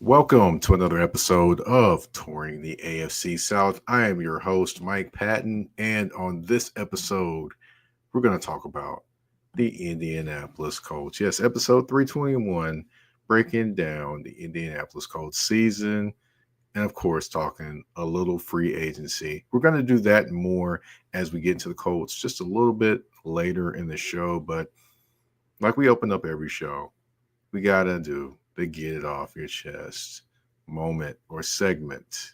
Welcome to another episode of Touring the AFC South. I am your host, Mike Patton, and on this episode, we're going to talk about the Indianapolis Colts. Yes, episode 321, breaking down the Indianapolis Colts season, and of course, talking a little free agency. We're going to do that more as we get into the Colts just a little bit later in the show, but like we open up every show, we got to do the get it off your chest moment or segment.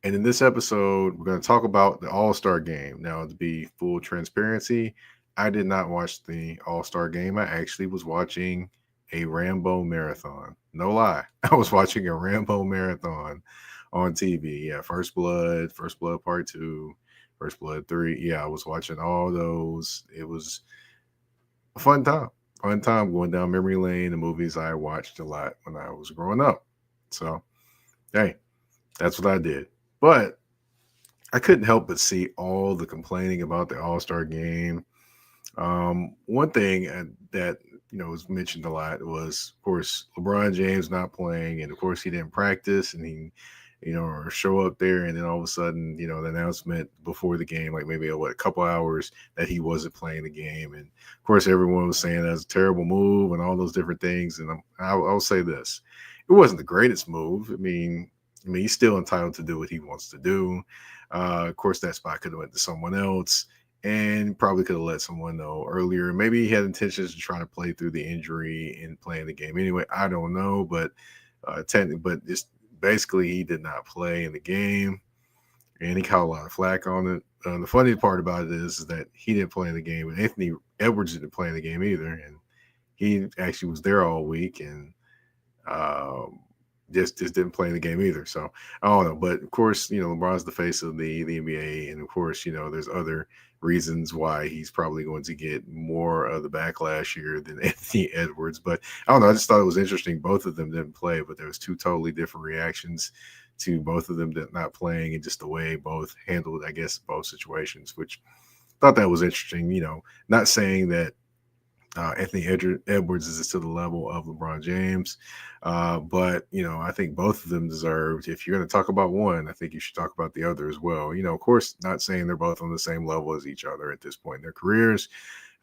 And in this episode, we're going to talk about the All Star game. Now, to be full transparency, I did not watch the All Star game. I actually was watching a Rambo marathon. No lie. I was watching a Rambo marathon on TV. Yeah, First Blood Part 2, First Blood 3. Yeah, I was watching all those. It was a fun time going down memory lane, the movies I watched a lot when I was growing up. So, hey, that's what I did. But I couldn't help but see all the complaining about the All Star game. One thing that was mentioned a lot was, of course, LeBron James not playing, and of course he didn't practice, and he or show up there, and then all of a sudden, the announcement before the game, like maybe a couple hours, that he wasn't playing the game, and of course everyone was saying that's a terrible move and all those different things. And I'll say this: it wasn't the greatest move. I mean, he's still entitled to do what he wants to do. Of course, that spot could have went to someone else, and probably could have let someone know earlier. Maybe he had intentions to try to play through the injury and playing the game anyway. I don't know, but but just basically he did not play in the game, and he caught a lot of flack on it. The funny part about it is that he didn't play in the game, and Anthony Edwards didn't play in the game either, and he actually was there all week, and um, just didn't play in the game either. So I don't know, but of course, LeBron's the face of the NBA, and of course, there's other reasons why he's probably going to get more of the backlash here than Anthony Edwards. But I don't know. I just thought it was interesting. Both of them didn't play, but there was two totally different reactions to both of them not playing, and just the way both handled, I guess, both situations, which thought that was interesting. Not saying that Anthony Edwards is to the level of LeBron James. But, I think both of them deserved, if you're going to talk about one, I think you should talk about the other as well. Of course, not saying they're both on the same level as each other at this point in their careers.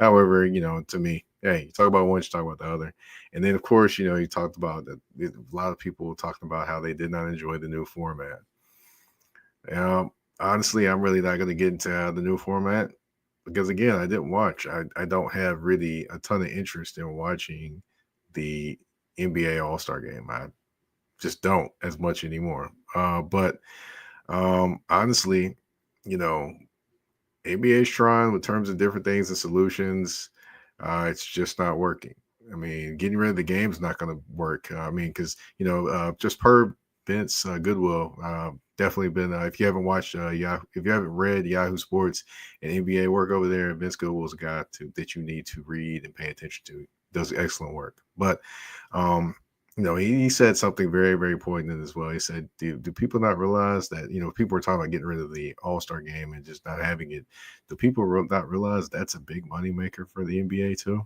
However, to me, hey, you talk about one, you talk about the other. And then, of course, you talked about that. A lot of people talking about how they did not enjoy the new format. Honestly, I'm really not going to get into the new format, because again, I didn't watch. I don't have really a ton of interest in watching the NBA All-Star game. I just don't as much anymore. But honestly, you know, ABA's trying with terms of different things and solutions. It's just not working. I mean, getting rid of the game is not going to work. Because just per Vince Goodwill, definitely been. If you haven't watched if you haven't read Yahoo Sports and NBA work over there, Vince Goodwill's a guy that you need to read and pay attention to. He does excellent work. But he said something very, very poignant as well. He said, do people not realize that, people are talking about getting rid of the All-Star game and just not having it. Do people not realize that's a big moneymaker for the NBA too?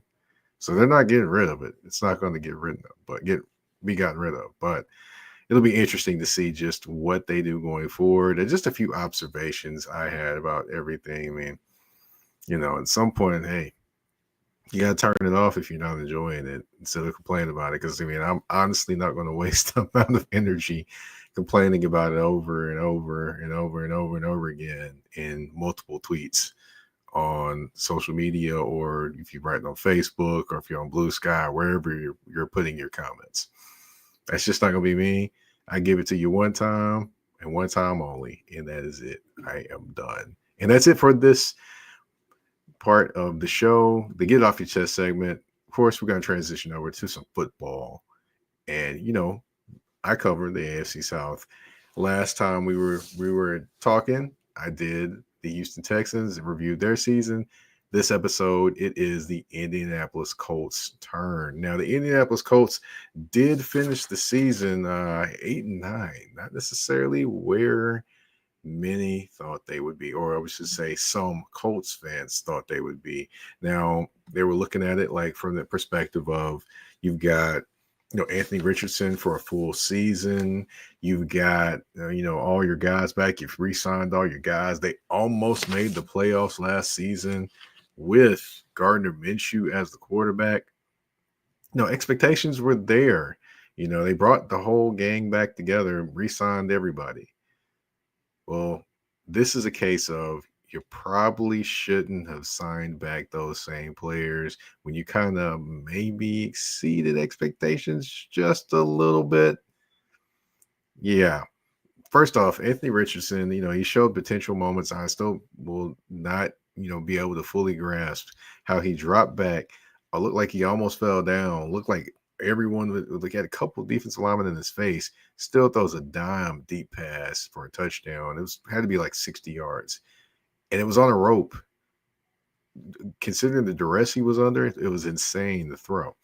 So they're not getting rid of it. It's not going to be gotten rid of. But it'll be interesting to see just what they do going forward. And just a few observations I had about everything. I mean, at some point, hey, you got to turn it off if you're not enjoying it instead of complaining about it. Because, I'm honestly not going to waste a amount of energy complaining about it over and over and over and over and over again in multiple tweets on social media, or if you're writing on Facebook, or if you're on Blue Sky, wherever you're putting your comments. That's just not going to be me. I give it to you one time and one time only, and that is it. I am done. And that's it for this part of the show, the Get Off Your Chest segment. Of course, we're going to transition over to some football. And, I covered the AFC South. Last time we were talking, I did the Houston Texans and reviewed their season. This episode, it is the Indianapolis Colts' turn. Now, the Indianapolis Colts did finish the season 8-9, not necessarily where many thought they would be, or I should say some Colts fans thought they would be. Now, they were looking at it like from the perspective of, you've got Anthony Richardson for a full season. You've got, all your guys back. You've re-signed all your guys. They almost made the playoffs last season with Gardner Minshew as the quarterback. Expectations were there. They brought the whole gang back together and re-signed everybody. Well, this is a case of you probably shouldn't have signed back those same players when you kind of maybe exceeded expectations just a little bit. Yeah. First off, Anthony Richardson, he showed potential moments. I still will not, be able to fully grasp how he dropped back. Looked like he almost fell down. Looked like everyone had a couple of defensive linemen in his face. Still throws a dime deep pass for a touchdown. Had to be like 60 yards. And it was on a rope. Considering the duress he was under, it was insane to throw.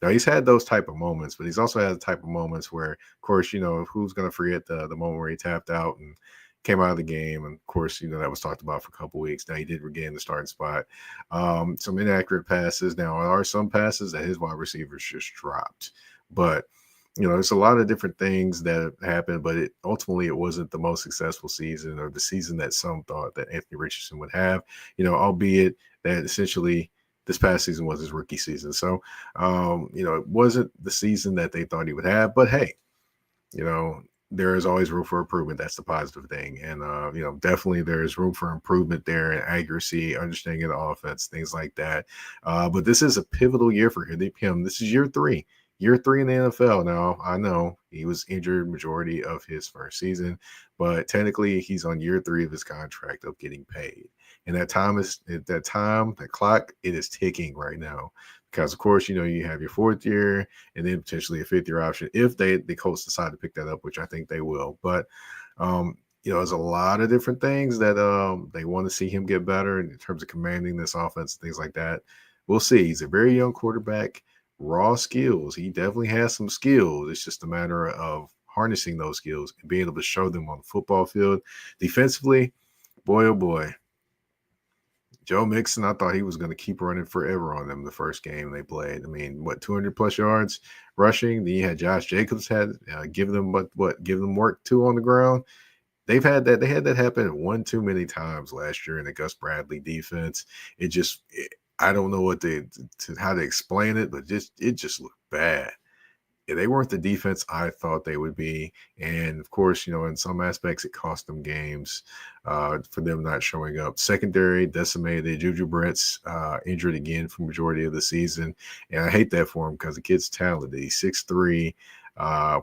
Now, he's had those type of moments, but he's also had the type of moments where, of course, who's going to forget the moment where he tapped out and came out of the game. And, of course, that was talked about for a couple of weeks. Now, he did regain the starting spot. Some inaccurate passes. Now, there are some passes that his wide receivers just dropped. But, there's a lot of different things that happened, but ultimately it wasn't the most successful season or the season that some thought that Anthony Richardson would have, albeit that essentially this past season was his rookie season. So, it wasn't the season that they thought he would have, but hey, there is always room for improvement. That's the positive thing. And, definitely there is room for improvement there in accuracy, understanding of the offense, things like that. But this is a pivotal year for him. This is year three in the NFL. Now, I know he was injured majority of his first season, but technically he's on year 3 of his contract of getting paid. And that clock, it is ticking right now. Because, of course, you have your 4th year and then potentially a 5th year option if the Colts decide to pick that up, which I think they will. But, there's a lot of different things that they want to see him get better in terms of commanding this offense, things like that. We'll see. He's a very young quarterback, raw skills. He definitely has some skills. It's just a matter of harnessing those skills and being able to show them on the football field. Defensively, boy, oh boy. Joe Mixon, I thought he was going to keep running forever on them the first game they played. I mean, 200 plus yards rushing. Then you had Josh Jacobs give them work too on the ground. They had that happen one too many times last year in the Gus Bradley defense. I don't know how to explain it, but it just looked bad. They weren't the defense I thought they would be. And, of course, in some aspects, it cost them games for them not showing up. Secondary decimated. Juju Brett's injured again for the majority of the season. And I hate that for him because the kid's talented. He's 6'3",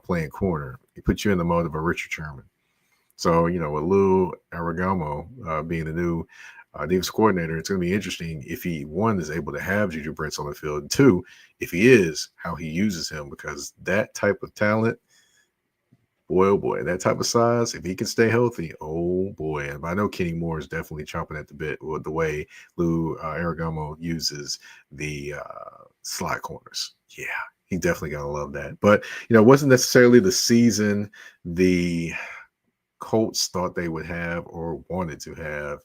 playing corner. He puts you in the mode of a Richard Sherman. So, with Lou Aragamo being the new defense coordinator, it's going to be interesting if he, one, is able to have Juju Brents on the field, and two, if he is, how he uses him, because that type of talent, boy, oh boy, that type of size, if he can stay healthy, oh boy. And I know Kenny Moore is definitely chomping at the bit with the way Lou Aragamo uses the slot corners. Yeah, he definitely got to love that. But, it wasn't necessarily the season the Colts thought they would have or wanted to have.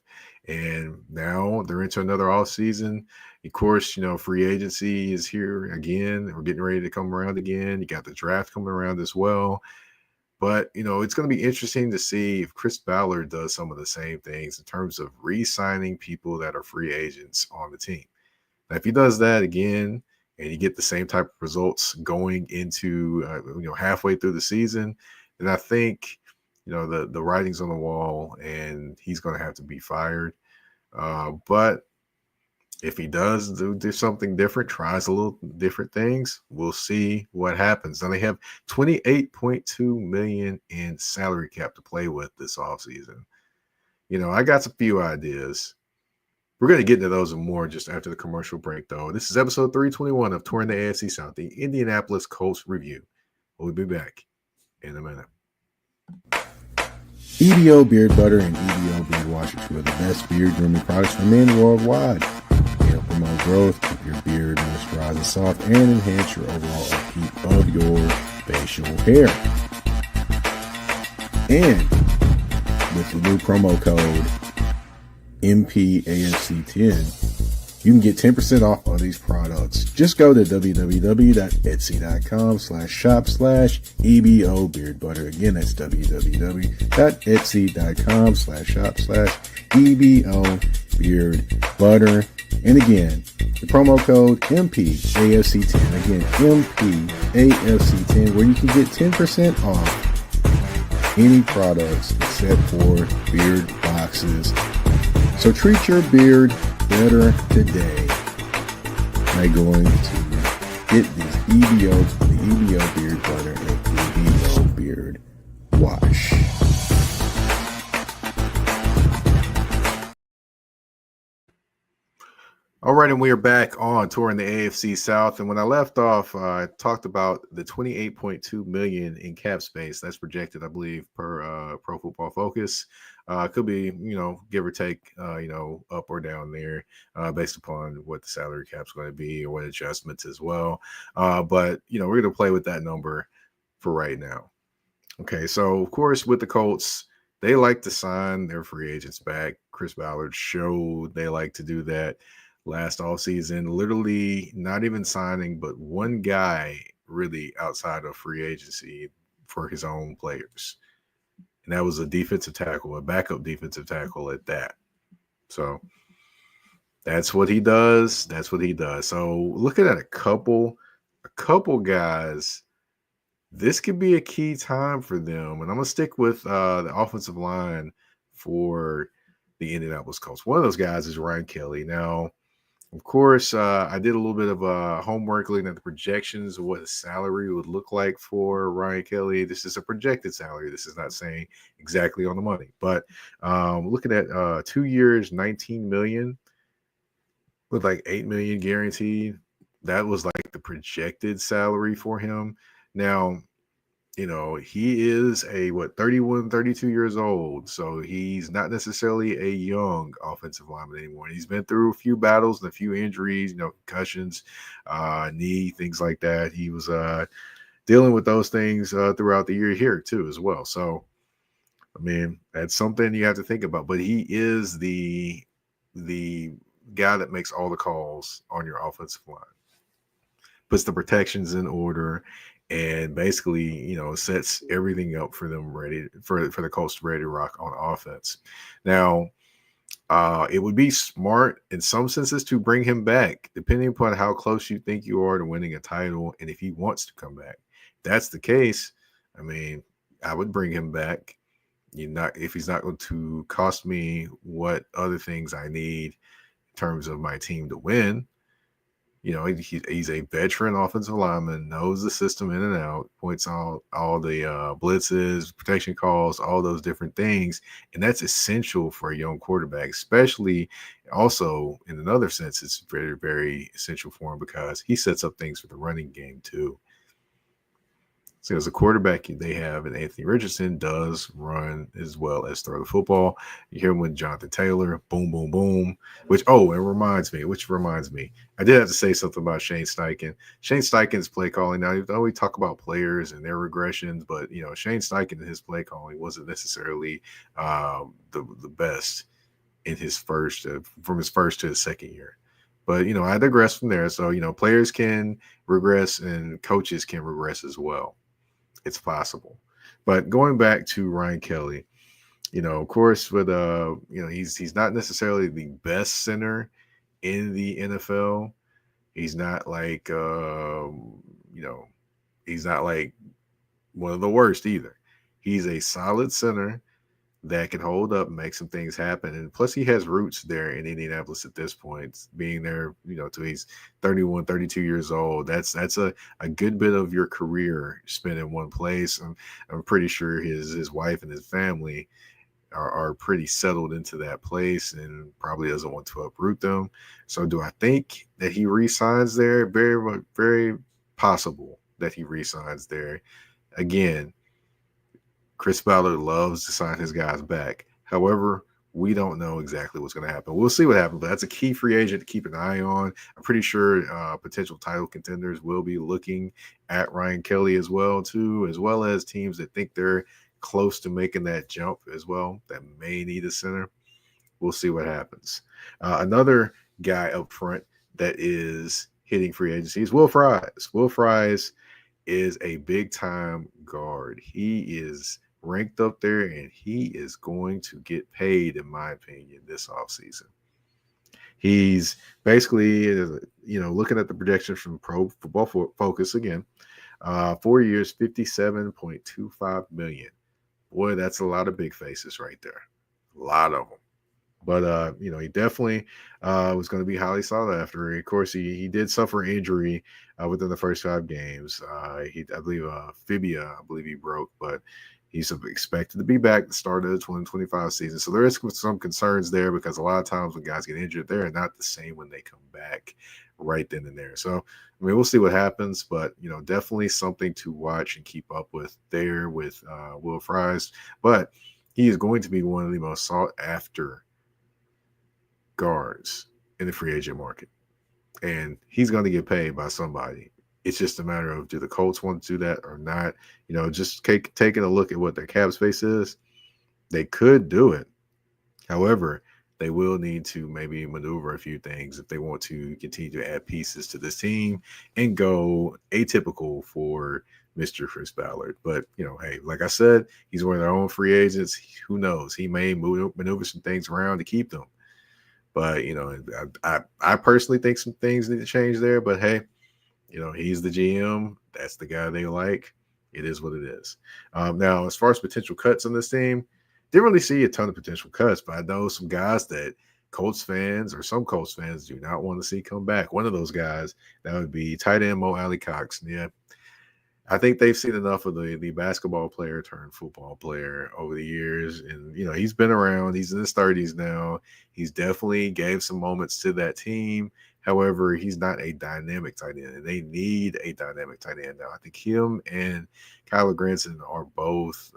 And now they're into another offseason. Of course, free agency is here again. We're getting ready to come around again. You got the draft coming around as well. But, it's going to be interesting to see if Chris Ballard does some of the same things in terms of re-signing people that are free agents on the team. Now, if he does that again and you get the same type of results going into, halfway through the season, then I think, the writing's on the wall and he's going to have to be fired. But if he does do something different, tries a little different things, we'll see what happens. Now they have $28.2 million in salary cap to play with this offseason. I got a few ideas. We're going to get into those and more just after the commercial break, though. This is episode 321 of Touring the AFC South, the Indianapolis Colts review. We'll be back in a minute. EBO Beard Butter and EBO Beard Wash are two of the best beard grooming products for men worldwide. They help promote growth, keep your beard moisturized and soft, and enhance your overall upkeep of your facial hair. And with the new promo code MPAFC10, You can get 10% off all these products. Just go to www.etsy.com/shop/EBO Beard Butter. Again, that's www.etsy.com/shop/EBO Beard Butter. And again, the promo code MPAFC10. Again, MPAFC10, where you can get 10% off any products except for beard boxes. So treat your beard better today by going to get these the EBO Beard Butter and EBO Beard Wash. All right, and we are back on touring the AFC South. And when I left off, I talked about the $28.2 million in cap space that's projected, I believe, per Pro Football Focus. Could be, give or take, up or down there, based upon what the salary cap's going to be or what adjustments as well. But we're going to play with that number for right now. Okay, so of course with the Colts, they like to sign their free agents back. Chris Ballard showed they like to do that last offseason, literally not even signing but one guy really outside of free agency for his own players. And that was a defensive tackle, a backup defensive tackle at that. So that's what he does. That's what he does. So looking at a couple guys, this could be a key time for them. And I'm going to stick with the offensive line for the Indianapolis Colts. One of those guys is Ryan Kelly. Now, of course, I did a little bit of homework looking at the projections of what the salary would look like for Ryan Kelly. This is a projected salary. This is not saying exactly on the money. But looking at 2 years, $19 million with like $8 million guaranteed. That was like the projected salary for him. Now, he is 31, 32 years old. So he's not necessarily a young offensive lineman anymore. He's been through a few battles and a few injuries, concussions, knee, things like that. He was dealing with those things throughout the year here too as well. So, I mean, that's something you have to think about. But he is the guy that makes all the calls on your offensive line, puts the protections in order, and basically, sets everything up for them ready for the Colts ready to rock on offense. Now, it would be smart in some senses to bring him back, depending upon how close you think you are to winning a title, and if he wants to come back. If that's the case, I mean, I would bring him back. If he's not going to cost me what other things I need in terms of my team to win. He's a veteran offensive lineman, knows the system in and out, points all the blitzes, protection calls, all those different things. And that's essential for a young quarterback, especially also in another sense, it's very, very essential for him because he sets up things for the running game too. So as a quarterback they have, and Anthony Richardson does run as well as throw the football. You hear him with Jonathan Taylor, boom, boom, boom. Which reminds me, I did have to say something about Shane Steichen. Shane Steichen's play calling. Now, though we talk about players and their regressions, but Shane Steichen and his play calling wasn't necessarily the best in his first from his first to his second year. But I digress from there. So players can regress and coaches can regress as well. It's possible. But going back to Ryan Kelly, of course, with he's not necessarily the best center in the NFL. He's not like he's not like one of the worst either. He's a solid center that can hold up and make some things happen. And plus he has roots there in Indianapolis at this point, being there, till he's 31, 32 years old. That's a good bit of your career spent in one place. I'm pretty sure his wife and his family are pretty settled into that place and probably doesn't want to uproot them. So do I think that he re-signs there? Very, very possible that he re-signs there. Again, Chris Ballard loves to sign his guys back. However, we don't know exactly what's going to happen. We'll see what happens, but that's a key free agent to keep an eye on. I'm pretty sure potential title contenders will be looking at Ryan Kelly as well, too, as well as teams that think they're close to making that jump as well, that may need a center. We'll see what happens. Another guy up front that is hitting free agency is Will Fries. Will Fries is a big time guard. He is ranked up there and he is going to get paid, in my opinion, this offseason. He's basically, looking at the projections from Pro Football Focus again, 4 years, $57.25 million. Boy, that's a lot of big faces right there. A lot of them. But, he definitely was going to be highly sought after. Of course, he did suffer injury within the first 5 games. I believe, fibia, he broke, but he's expected to be back at the start of the 2025 season. So there is some concerns there because a lot of times when guys get injured, they're not the same when they come back right then and there. So, we'll see what happens, but, definitely something to watch and keep up with there with Will Fries. But he is going to be one of the most sought after guards in the free agent market. And he's going to get paid by somebody. It's just a matter of, do the Colts want to do that or not? Just taking a look at what their cap space is, they could do it. However, they will need to maybe maneuver a few things if they want to continue to add pieces to this team and go atypical for Mr. Chris Ballard. But, hey, like I said, he's one of their own free agents. Who knows? He may maneuver some things around to keep them. But, I personally think some things need to change there. But, hey, he's the GM. That's the guy they like. It is what it is. Now, as far as potential cuts on this team, didn't really see a ton of potential cuts, but I know some guys that some Colts fans do not want to see come back. One of those guys, that would be tight end Mo Alley-Cox. Yeah, I think they've seen enough of the basketball player turned football player over the years. And, he's been around. He's in his 30s now. He's definitely gave some moments to that team. However, he's not a dynamic tight end, and they need a dynamic tight end now. I think him and Kyler Granson are both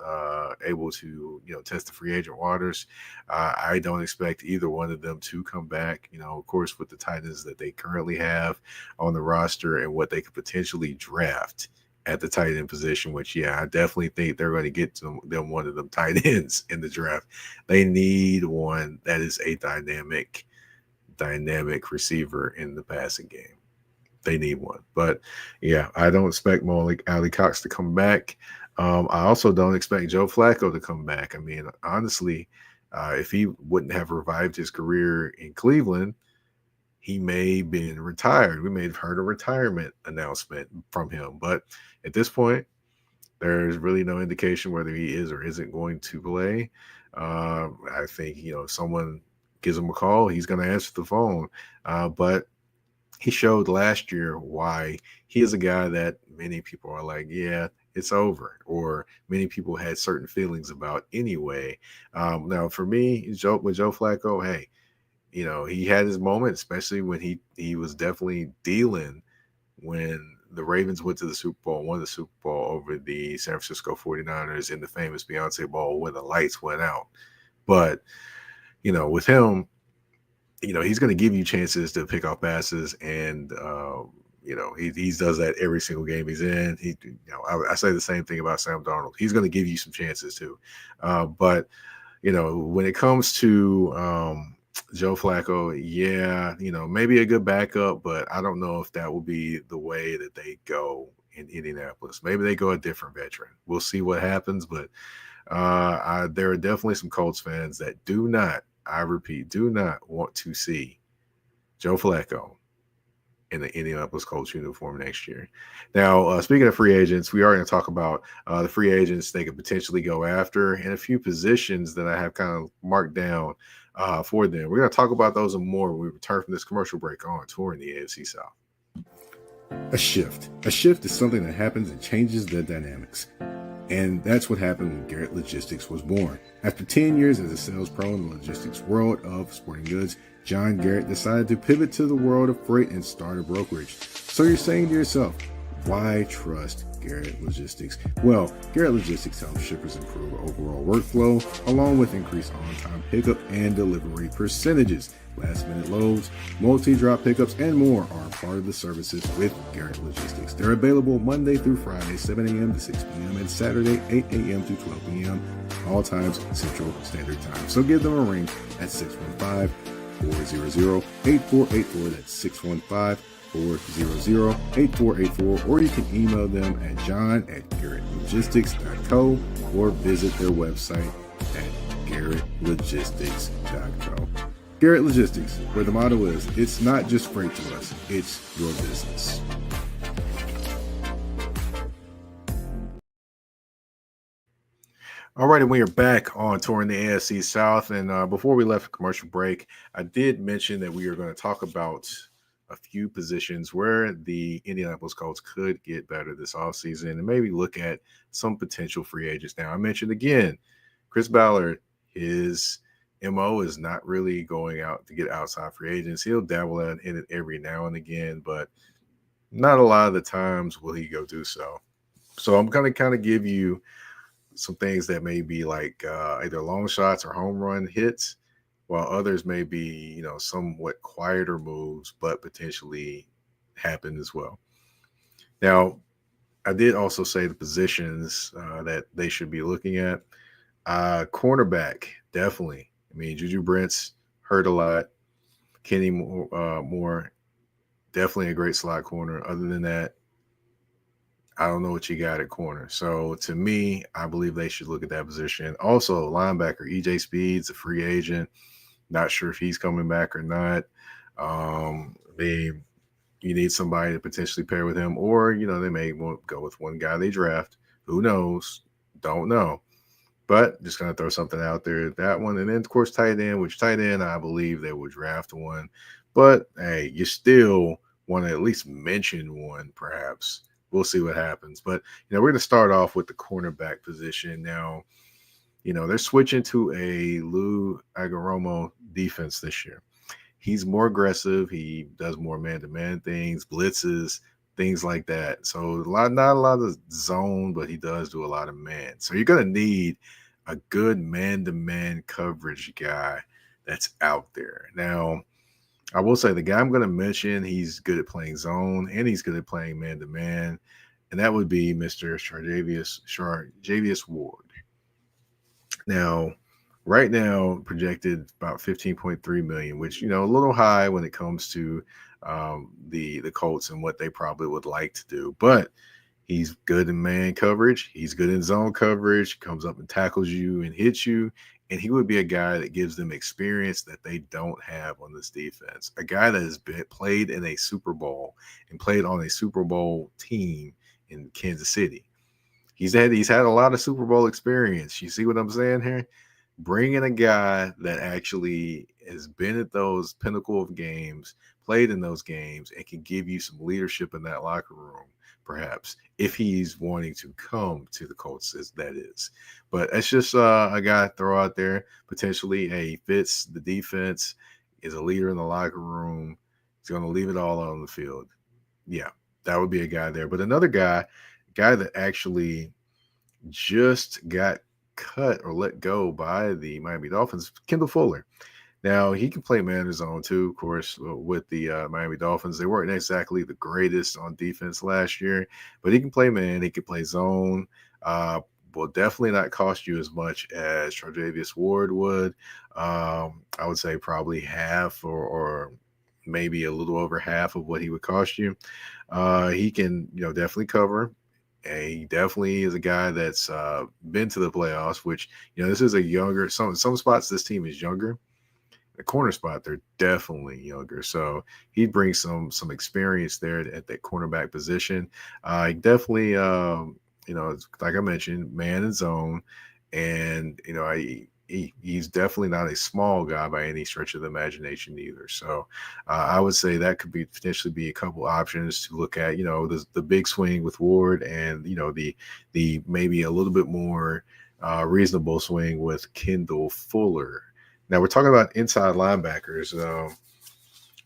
able to, test the free agent waters. I don't expect either one of them to come back, of course, with the tight ends that they currently have on the roster and what they could potentially draft at the tight end position, which, I definitely think they're going to get them one of them tight ends in the draft. They need one that is a dynamic receiver in the passing game. They need one. But, I don't expect Mo Alley-Cox to come back. I also don't expect Joe Flacco to come back. I mean, honestly, if he wouldn't have revived his career in Cleveland, he may have been retired. We may have heard a retirement announcement from him. But at this point, there's really no indication whether he is or isn't going to play. I think, if someone gives him a call, he's going to answer the phone. But he showed last year why he is a guy that many people are like, yeah, it's over, or many people had certain feelings about anyway. Now, for me, with Joe Flacco, hey, he had his moment, especially when he was definitely dealing when the Ravens went to the Super Bowl, won the Super Bowl over the San Francisco 49ers in the famous Beyonce Bowl when the lights went out. But, with him, he's going to give you chances to pick off passes, and he does that every single game he's in. I say the same thing about Sam Darnold. He's going to give you some chances too. But when it comes to Joe Flacco, maybe a good backup, but I don't know if that will be the way that they go in Indianapolis. Maybe they go a different veteran. We'll see what happens, but there are definitely some Colts fans that do not want to see Joe Flacco in the Indianapolis Colts uniform next year. Now, speaking of free agents, we are going to talk about the free agents they could potentially go after and a few positions that I have kind of marked down for them. We're going to talk about those and more when we return from this commercial break on Touring the AFC South. A shift. A shift is something that happens and changes the dynamics. And that's what happened when Garrett Logistics was born. After 10 years as a sales pro in the logistics world of sporting goods, John Garrett decided to pivot to the world of freight and start a brokerage. So you're saying to yourself, why trust Garrett Logistics? Well, Garrett Logistics helps shippers improve overall workflow, along with increased on-time pickup and delivery percentages. Last-minute loads, multi-drop pickups, and more are part of the services with Garrett Logistics. They're available Monday through Friday, 7 a.m. to 6 p.m., and Saturday, 8 a.m. to 12 p.m., all times Central Standard Time. So give them a ring at 615-400-8484. That's 615-400-8484. Or you can email them at john@garrettlogistics.co or visit their website at garrettlogistics.co. Garrett Logistics, where the motto is, it's not just freight to us, it's your business. All right, and we are back on touring the AFC South. And before we left commercial break, I did mention that we are going to talk about a few positions where the Indianapolis Colts could get better this offseason and maybe look at some potential free agents. Now, I mentioned again, Chris Ballard, his MO is not really going out to get outside free agents. He'll dabble in it every now and again, but not a lot of the times will he go do so. So I'm going to kind of give you some things that may be like either long shots or home run hits, while others may be, somewhat quieter moves, but potentially happen as well. Now, I did also say the positions that they should be looking at. Cornerback, definitely. I mean, Juju Brent's hurt a lot. Kenny Moore, definitely a great slot corner. Other than that, I don't know what you got at corner. So to me, I believe they should look at that position. Also, linebacker EJ Speed's a free agent. Not sure if he's coming back or not. You need somebody to potentially pair with him, or they may go with one guy they draft. Who knows? Don't know. But just gonna throw something out there. That one, and then of course tight end. Which tight end I believe they will draft one. But hey, you still want to at least mention one, perhaps. We'll see what happens. But, we're going to start off with the cornerback position. Now, they're switching to a Lou Agaromo defense this year. He's more aggressive. He does more man-to-man things, blitzes, things like that. So not a lot of zone, but he does do a lot of man. So you're going to need a good man-to-man coverage guy that's out there. Now, I will say the guy I'm going to mention, he's good at playing zone and he's good at playing man-to-man, and that would be Mr. Charvarius Ward. Now, right now, projected about $15.3 million, which, a little high when it comes to the Colts and what they probably would like to do. But he's good in man coverage. He's good in zone coverage, comes up and tackles you and hits you. And he would be a guy that gives them experience that they don't have on this defense. A guy that has played in a Super Bowl and played on a Super Bowl team in Kansas City. He's had a lot of Super Bowl experience. You see what I'm saying here? Bringing a guy that actually has been at those pinnacle of games, played in those games, and can give you some leadership in that locker room, perhaps, if he's wanting to come to the Colts, that is. But it's just a guy to throw out there, potentially. He fits the defense, is a leader in the locker room. He's going to leave it all on the field. Yeah, that would be a guy there. But another guy that actually just got cut or let go by the Miami Dolphins, Kendall Fuller. Now, he can play man zone too, of course, with the Miami Dolphins. They weren't exactly the greatest on defense last year, but he can play man. He can play zone. Will definitely not cost you as much as Charvarius Ward would. I would say probably half or maybe a little over half of what he would cost you. He can, definitely cover. And he definitely is a guy that's been to the playoffs, which, this is a younger, some spots this team is younger. The corner spot, they're definitely younger. So he brings some experience there at that cornerback position. He definitely, like I mentioned, man and zone. And, he's definitely not a small guy by any stretch of the imagination either. So I would say that could be potentially be a couple options to look at, the big swing with Ward and, the maybe a little bit more reasonable swing with Kendall Fuller. Now we're talking about inside linebackers.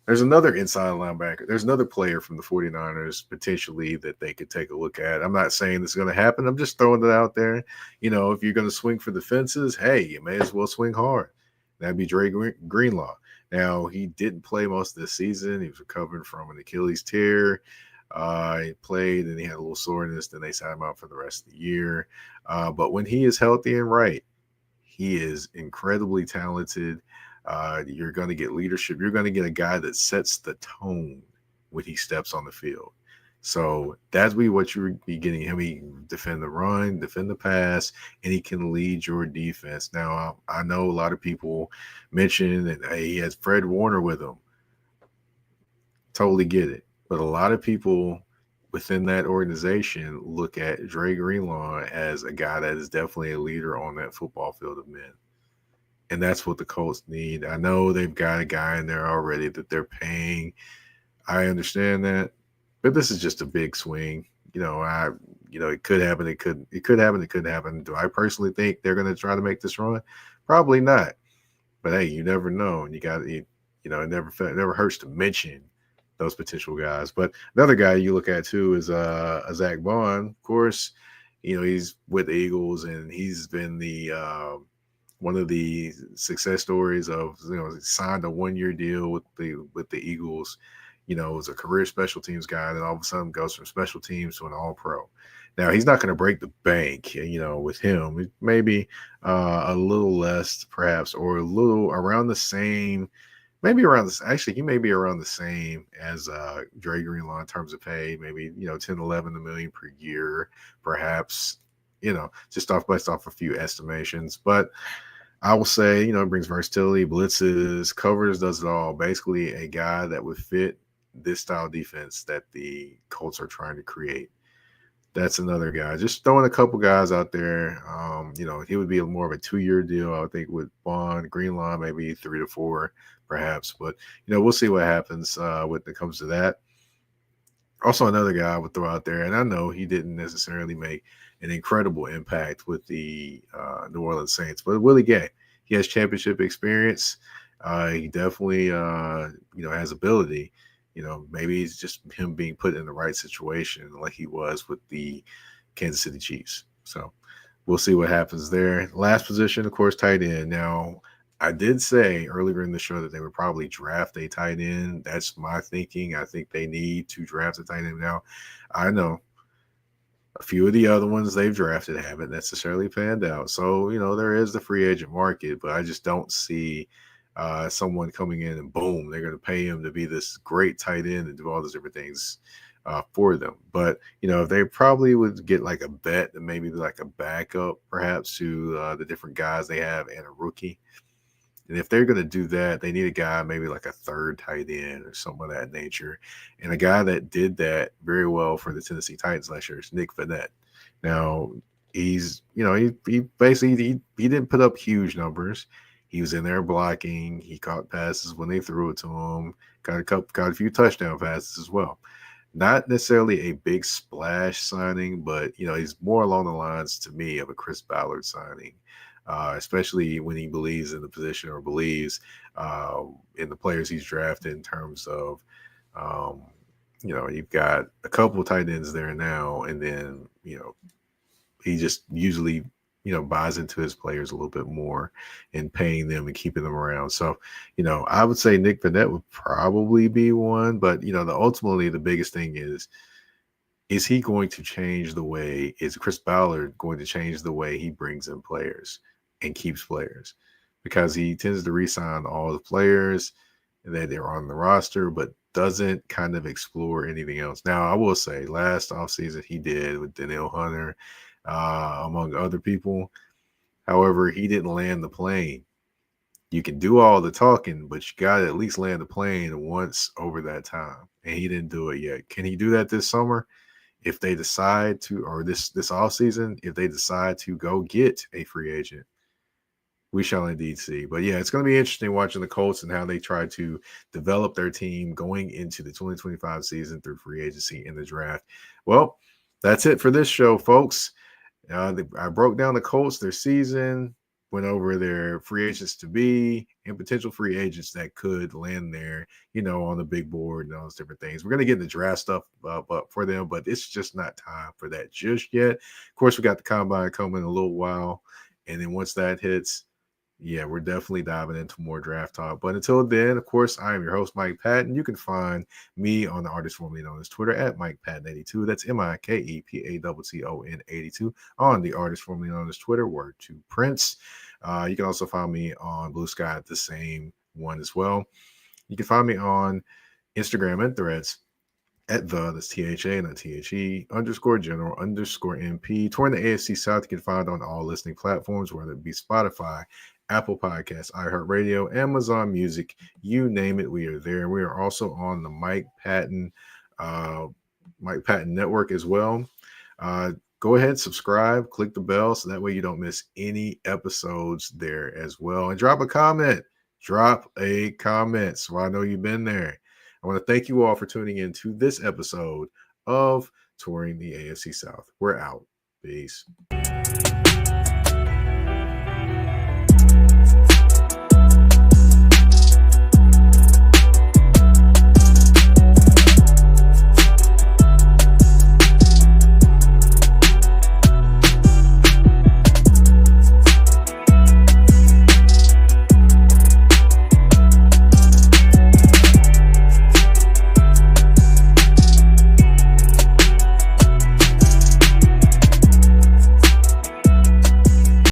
There's another inside linebacker. There's another player from the 49ers potentially that they could take a look at. I'm not saying this is going to happen. I'm just throwing it out there. If you're going to swing for the fences, hey, you may as well swing hard. That'd be Dre Greenlaw. Now, he didn't play most of the season. He was recovering from an Achilles tear. He played and he had a little soreness. Then they signed him out for the rest of the year. But when he is healthy and right, he is incredibly talented. You're going to get leadership. You're going to get a guy that sets the tone when he steps on the field. So that's what you're be getting him. He can defend the run, defend the pass, and he can lead your defense. Now, I know a lot of people mention that hey, he has Fred Warner with him. Totally get it. But a lot of people within that organization look at Dre Greenlaw as a guy that is definitely a leader on that football field of men. And that's what the Colts need. I know they've got a guy in there already that they're paying. I understand that, but this is just a big swing. It could happen. It could happen. It could happen. Do I personally think they're going to try to make this run? Probably not. But hey, you never know. And it never hurts to mention those potential guys. But another guy you look at too is Zach Bond. Of course, he's with the Eagles and he's been the one of the success stories of signed a 1-year deal with the Eagles. Was a career special teams guy, then all of a sudden goes from special teams to an all-pro. Now he's not going to break the bank, with him. Maybe a little less, perhaps, or a little around the same. Maybe around this. Actually, he may be around the same as Dre Greenlaw in terms of pay. Maybe 10, 11 million per year, perhaps. Just based off a few estimations, but I will say, it brings versatility, blitzes, covers, does it all. Basically, a guy that would fit this style defense that the Colts are trying to create. That's another guy. Just throwing a couple guys out there. He would be more of a 2-year deal, I would think, with Bond, Greenlaw, maybe 3 to 4, perhaps. But, we'll see what happens when it comes to that. Also, another guy I would throw out there, and I know he didn't necessarily make an incredible impact with the New Orleans Saints, but Willie Gay, he has championship experience. He definitely, has ability. Maybe it's just him being put in the right situation like he was with the Kansas City Chiefs. So we'll see what happens there. Last position, of course, tight end. Now, I did say earlier in the show that they would probably draft a tight end. That's my thinking. I think they need to draft a tight end now. I know a few of the other ones they've drafted haven't necessarily panned out. So, there is the free agent market, but I just don't see someone coming in and boom, they're going to pay him to be this great tight end and do all those different things for them. But, if they probably would get like a vet and maybe like a backup perhaps to the different guys they have and a rookie. And if they're going to do that, they need a guy maybe like a third tight end or something of that nature. And a guy that did that very well for the Tennessee Titans last year is Nick Vannett. Now, he's, he basically, he didn't put up huge numbers. He was in there blocking. He caught passes when they threw it to him. Got a few touchdown passes as well. Not necessarily a big splash signing, but, he's more along the lines to me of a Chris Ballard signing. Especially when he believes in the position or believes in the players he's drafted in terms of, you've got a couple of tight ends there now, and then, he just usually, buys into his players a little bit more and paying them and keeping them around. So, I would say Nick Vannett would probably be one, but, ultimately the biggest thing is he going to change the way, is Chris Ballard going to change the way he brings in players and keeps players? Because he tends to re-sign all the players that are on the roster, but doesn't kind of explore anything else. Now, I will say last offseason he did with Danielle Hunter, among other people. However, he didn't land the plane. You can do all the talking, but you got to at least land the plane once over that time. And he didn't do it yet. Can he do that this summer? If they decide to, or this offseason, if they decide to go get a free agent, we shall indeed see. But yeah, it's going to be interesting watching the Colts and how they try to develop their team going into the 2025 season through free agency in the draft. Well, that's it for this show, folks. I broke down the Colts, their season, went over their free agents to be and potential free agents that could land there, on the big board and all those different things. We're going to get the draft stuff up for them, but it's just not time for that just yet. Of course, we got the combine coming in a little while. And then once that hits, yeah, we're definitely diving into more draft talk. But until then, of course, I am your host, Mike Patton. You can find me on the artist formerly known as Twitter at Mike Patton82. That's MikePatton82 on the artist formerly known as Twitter. Word to Prince. You can also find me on Blue Sky at the same one as well. You can find me on Instagram and Threads at that's THA, not THE, _ general _ MP. Touring the AFC South, you can find on all listening platforms, whether it be Spotify, Apple Podcasts, iHeartRadio, Amazon Music, you name it, we are there. We are also on the Mike Patton Network as well. Go ahead, subscribe, click the bell, so that way you don't miss any episodes there as well. And drop a comment. So I know you've been there. I want to thank you all for tuning in to this episode of Touring the AFC South. We're out. Peace.